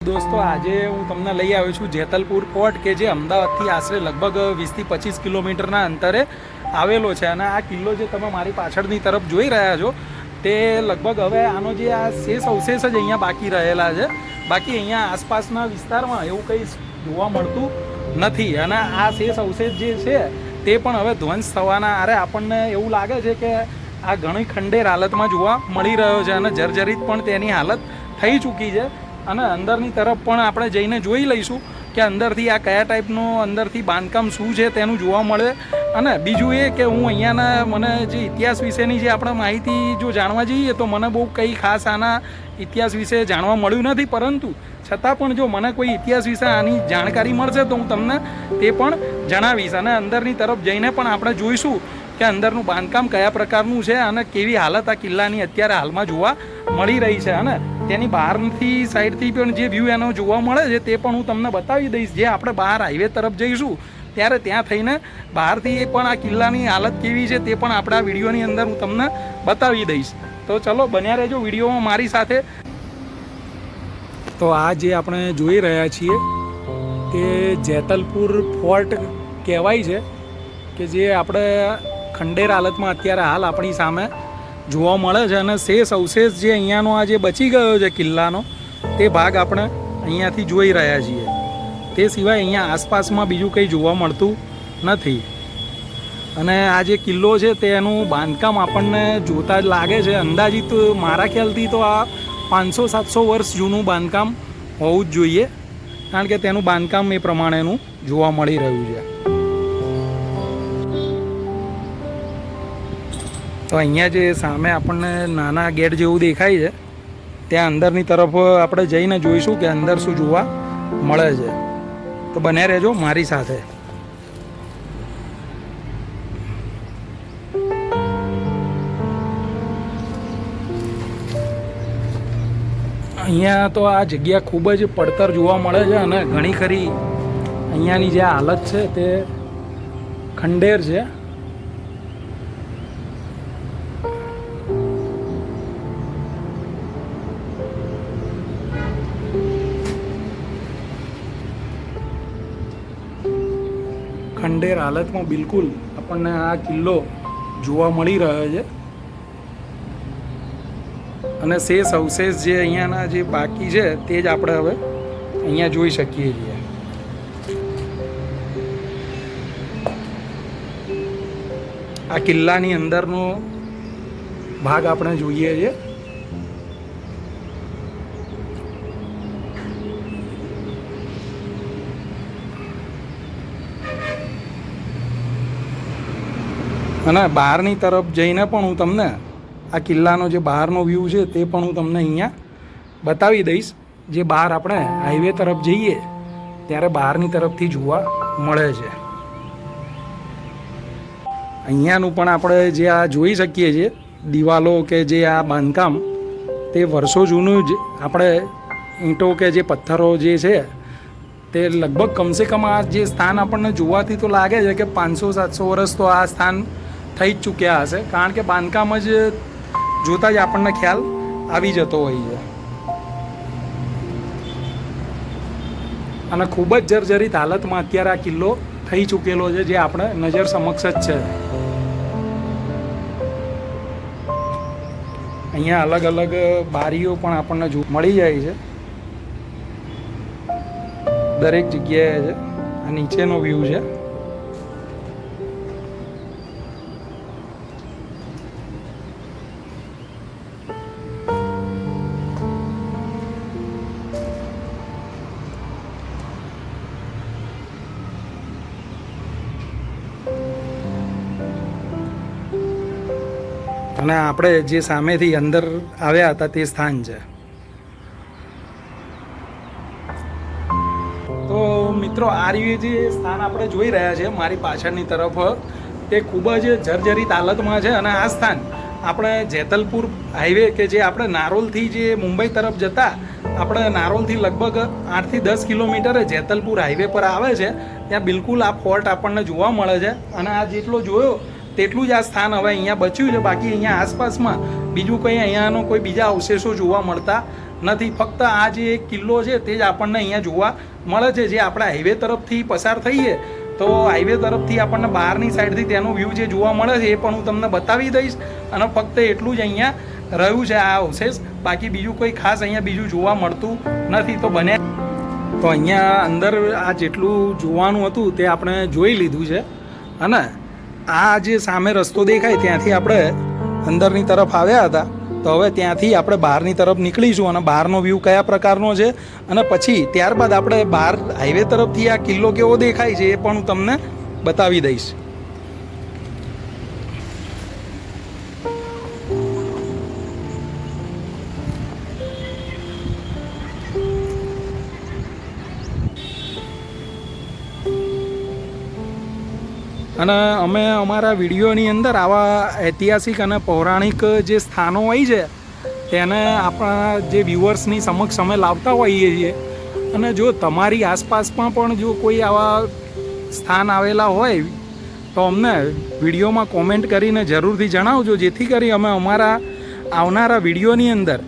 દોસ્તો આજે હું તમને લઈ આવ્યો છું જેતલપુર ફોર્ટ કે જે અમદાવાદથી આશરે લગભગ 20 થી 25 કિલોમીટરના અંતરે આવેલો છે અને આ કિલ્લો જે તમે મારી પાછળની તરફ જોઈ રહ્યા છો તે લગભગ હવે આનો જે આ શેષ અવશેષ જ અહીંયા બાકી રહેલા છે. બાકી અહીંયા આસપાસના વિસ્તારમાં એવું કંઈ જોવા મળતું નથી અને આ શેષ અવશેષ જે છે તે પણ હવે ધ્વંસ થવાના આરે આપણને એવું લાગે છે કે આ ઘણી ખંડેર હાલતમાં જોવા મળી રહ્યો છે અને જર્જરિત પણ તેની હાલત થઈ ચૂકી છે. અને અંદરની તરફ પણ આપણે જઈને જોઈ લઈશું કે અંદરથી આ કયા ટાઈપનું અંદરથી બાંધકામ શું છે તેનું જોવા મળે. અને બીજું એ કે હું અહીંયાના મને જે ઇતિહાસ વિશેની જે આપણે માહિતી જો જાણવા જઈએ તો મને બહુ કંઈ ખાસ આના ઇતિહાસ વિશે જાણવા મળ્યું નથી, પરંતુ છતાં પણ જો મને કોઈ ઇતિહાસ વિશે આની જાણકારી મળશે તો હું તમને તે પણ જણાવીશ. અને અંદરની તરફ જઈને પણ આપણે જોઈશું કે અંદરનું બાંધકામ કયા પ્રકારનું છે અને કેવી હાલત આ કિલ્લાની અત્યારે હાલમાં જોવા મળી રહી છે. અને તેની બહારથી સાઈડથી પણ જે વ્યૂ એનો જોવા મળે છે તે પણ હું તમને બતાવી દઈશ. જે આપણે બહાર હાઈવે તરફ જઈશું ત્યારે ત્યાં થઈને બહારથી પણ આ કિલ્લાની હાલત કેવી છે તે પણ આપણા વિડીયોની અંદર હું તમને બતાવી દઈશ. તો ચલો બન્યા રહેજો વિડીયોમાં મારી સાથે. તો આ જે આપણે જોઈ રહ્યા છીએ તે જેતલપુર ફોર્ટ કહેવાય છે કે જે આપણે ખંડેર હાલતમાં અત્યારે હાલ આપણી સામે જોવા મળે છે. અને શેષ અવશેષ જે અહીંયાનો આ જે બચી ગયો છે કિલ્લાનો તે ભાગ આપણે અહીંયાથી જોઈ રહ્યા છીએ. તે સિવાય અહીંયા આસપાસમાં બીજું કંઈ જોવા મળતું નથી. અને આ જે કિલ્લો છે તેનું બાંધકામ આપણને જોતાં જ લાગે છે અંદાજિત મારા ખ્યાલથી તો આ 500-700 વર્ષ જૂનું બાંધકામ હોવું જ જોઈએ, કારણ કે તેનું બાંધકામ એ પ્રમાણેનું જોવા મળી રહ્યું છે. તો અહીંયા જે સામે આપણને નાના ગેટ જેવું દેખાય છે ત્યાં અંદરની તરફ આપણે જઈને જોઈશું કે અંદર શું જોવા મળે છે. તો બને રહેજો મારી સાથે. અહીંયા તો આ જગ્યા ખૂબ જ પડતર જોવા મળે છે અને ઘણી ખરી અહીંયાની જે હાલત છે તે ખંડેર છે. ખંડેર હાલતમાં બિલકુલ આપણને આ કિલ્લો જોવા મળી રહ્યો છે. અને શેષ અવશેષ જે અહીંયાના જે બાકી છે તે જ આપણે હવે અહીંયા જોઈ શકીએ છીએ. આ કિલ્લાની અંદરનો ભાગ આપણે જોઈએ છીએ. અને બહારની તરફ જઈને પણ હું તમને આ કિલ્લાનો જે બહારનો વ્યૂ છે તે પણ હું તમને અહીંયા બતાવી દઈશ. જે બહાર આપણે હાઈવે તરફ જઈએ ત્યારે બહારની તરફથી જોવા મળે છે. અહીંયાનું પણ આપણે જે આ જોઈ શકીએ છીએ દિવાલો કે જે આ બાંધકામ તે વર્ષો જૂનું જ આપણે ઈંટો કે જે પથ્થરો જે છે તે લગભગ કમસે કમ આ જે સ્થાન આપણને જોવાથી તો લાગે છે કે 500-700 વર્ષ તો આ સ્થાન થઈ જ ચૂક્યા હશે, કારણ કે બાંધકામ જ જોતાં જ આપણને ખ્યાલ આવી જતો હોય છે. અને ખૂબ જ જર્જરિત હાલતમાં અત્યારે આ કિલ્લો થઈ ચૂકેલો છે જે આપણે નજર સમક્ષ જ છે. અહીંયા અલગ અલગ બારીઓ પણ આપણને મળી જાય છે દરેક જગ્યાએ છે. આ નીચેનો વ્યૂ છે. અને આપણે જે સામેથી અંદર આવ્યા હતા તે સ્થાન છે. તો મિત્રો આ રહ્યું જે સ્થાન આપણે જોઈ રહ્યા છે મારી પાછળની તરફ તે ખૂબ જ જર્જરિત હાલતમાં છે. અને આ સ્થાન આપણે જેતલપુર હાઈવે કે જે આપણે નારોલથી જે મુંબઈ તરફ જતા આપણે નારોલથી લગભગ 8 થી 10 કિલોમીટર જેતલપુર હાઈવે પર આવે છે. ત્યાં બિલકુલ આ ફોર્ટ આપણને જોવા મળે છે. અને આ જેટલો જોયો તેટલું જ આ સ્થાન હવે અહીંયા બચ્યું છે. બાકી અહીંયા આસપાસમાં બીજું કંઈ અહીંયાનો કોઈ બીજા અવશેષો જોવા મળતા નથી. ફક્ત આ જે એક કિલ્લો છે તે જ આપણને અહીંયા જોવા મળે છે. જે આપણે હાઈવે તરફથી પસાર થઈએ તો હાઈવે તરફથી આપણને બહારની સાઈડથી તેનો વ્યૂ જે જોવા મળે છે એ પણ હું તમને બતાવી દઈશ. અને ફક્ત એટલું જ અહીંયા રહ્યું છે આ અવશેષ, બાકી બીજું કોઈ ખાસ અહીંયા બીજું જોવા મળતું નથી. તો બને તો અહીંયા અંદર આ જેટલું જોવાનું હતું તે આપણે જોઈ લીધું છે. અને આ જે સામે રસ્તો દેખાય ત્યાંથી આપણે અંદરની તરફ આવ્યા હતા. તો હવે ત્યાંથી આપણે બહારની તરફ નીકળીશું અને બહારનો વ્યૂ કયા પ્રકારનો છે અને પછી ત્યારબાદ આપણે બહાર હાઈવે તરફથી આ કિલ્લો કેવો દેખાય છે એ પણ હું તમને બતાવી દઈશ. અને અમે અમારા વિડીયોની અંદર આવા ઐતિહાસિક અને પૌરાણિક જે સ્થાનો હોય છે તેને આપણા જે વ્યુઅર્સની સમક્ષ અમે લાવતા હોઈએ છીએ. અને જો તમારી આસપાસમાં પણ જો કોઈ આવા સ્થાન આવેલા હોય તો અમને વિડીયોમાં કોમેન્ટ કરીને જરૂરથી જણાવજો, જેથી કરી અમે અમારા આવનારા વિડીયોની અંદર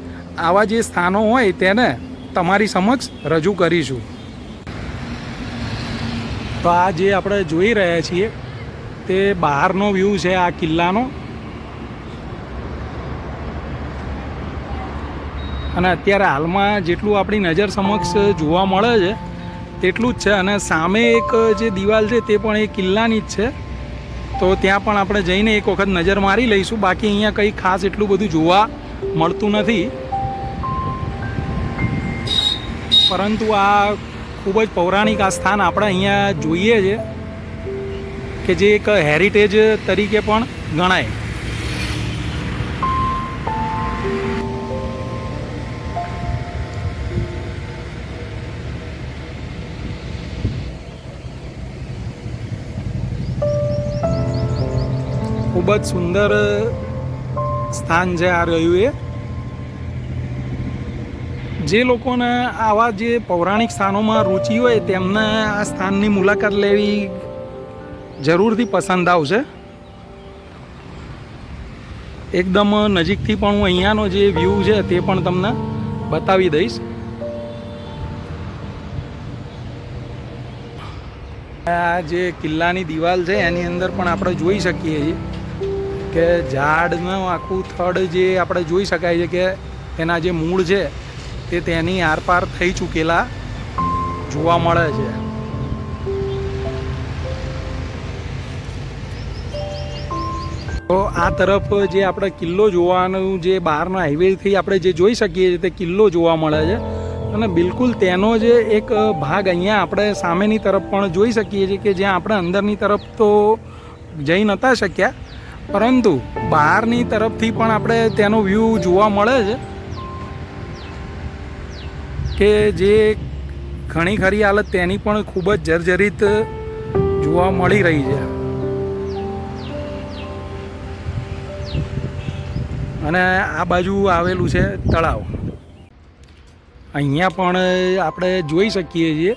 આવા જે સ્થાનો હોય તેને તમારી સમક્ષ રજૂ કરીશું. તો આ જે આપણે જોઈ રહ્યા છીએ તે બહારનો વ્યૂ છે આ કિલ્લાનો. અને અત્યારે હાલમાં જેટલું આપણી નજર સમક્ષ જોવા મળે છે તેટલું જ છે. અને સામે એક જે દિવાલ છે તે પણ એ કિલ્લાની જ છે. તો ત્યાં પણ આપણે જઈને એક વખત નજર મારી લઈશું. બાકી અહીંયા કંઈ ખાસ એટલું બધું જોવા મળતું નથી, પરંતુ આ ખૂબ જ પૌરાણિક આ સ્થાન આપણે અહીંયા જોઈએ છે કે જે એક હેરિટેજ તરીકે પણ ગણાય. ખૂબ જ સુંદર સ્થાન છે આ રહ્યું એ. જે લોકોને આવા જે પૌરાણિક સ્થાનોમાં રુચિ હોય તેમને આ સ્થાનની મુલાકાત લેવી જરૂરથી પસંદ આવશે. એકદમ નજીકથી પણ હું અહીંયાનો જે વ્યૂ છે તે પણ તમને બતાવી દઈશ. આ જે કિલ્લાની દિવાલ છે એની અંદર પણ આપણે જોઈ શકીએ છીએ કે ઝાડનું આખું થડ જે આપણે જોઈ શકાય છે કે એના જે મૂળ છે તે તેની આરપાર થઈ ચૂકેલા જોવા મળે છે. તો આ તરફ જે આપણે કિલ્લો જોવાનું જે બહારના હાઈવેથી આપણે જે જોઈ શકીએ છીએ તે કિલ્લો જોવા મળે છે. અને બિલકુલ તેનો જે એક ભાગ અહીંયા આપણે સામેની તરફ પણ જોઈ શકીએ છીએ કે જ્યાં આપણે અંદરની તરફ તો જઈ નહોતા શક્યા, પરંતુ બહારની તરફથી પણ આપણે તેનો વ્યૂ જોવા મળે છે કે જે ઘણી ખરી હાલત તેની પણ ખૂબ જ જર્જરિત જોવા મળી રહી છે. અને આ બાજુ આવેલું છે તળાવ. અહીંયા પણ આપણે જોઈ શકીએ છીએ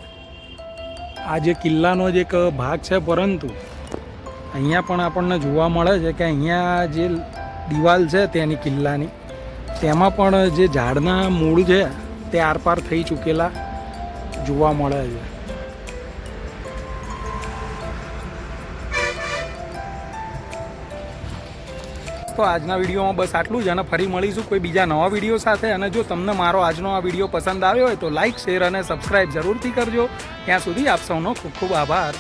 આ જે કિલ્લાનો જ એક ભાગ છે, પરંતુ અહીંયા પણ આપણને જોવા મળે છે કે અહીંયા જે દિવાલ છે તેની કિલ્લાની તેમાં પણ જે ઝાડના મૂળ છે તે આરપાર થઈ ચૂકેલા જોવા મળે છે. તો આજના વિડીયોમાં બસ આટલું જ. અને ફરી મળીશું કોઈ બીજા નવા વિડીયો સાથે. અને જો તમને મારો આજનો આ વિડીયો પસંદ આવ્યો હોય તો લાઇક, શેર અને સબસ્ક્રાઈબ જરૂરથી કરજો. ત્યાં સુધી આપ સૌનો ખૂબ ખૂબ આભાર.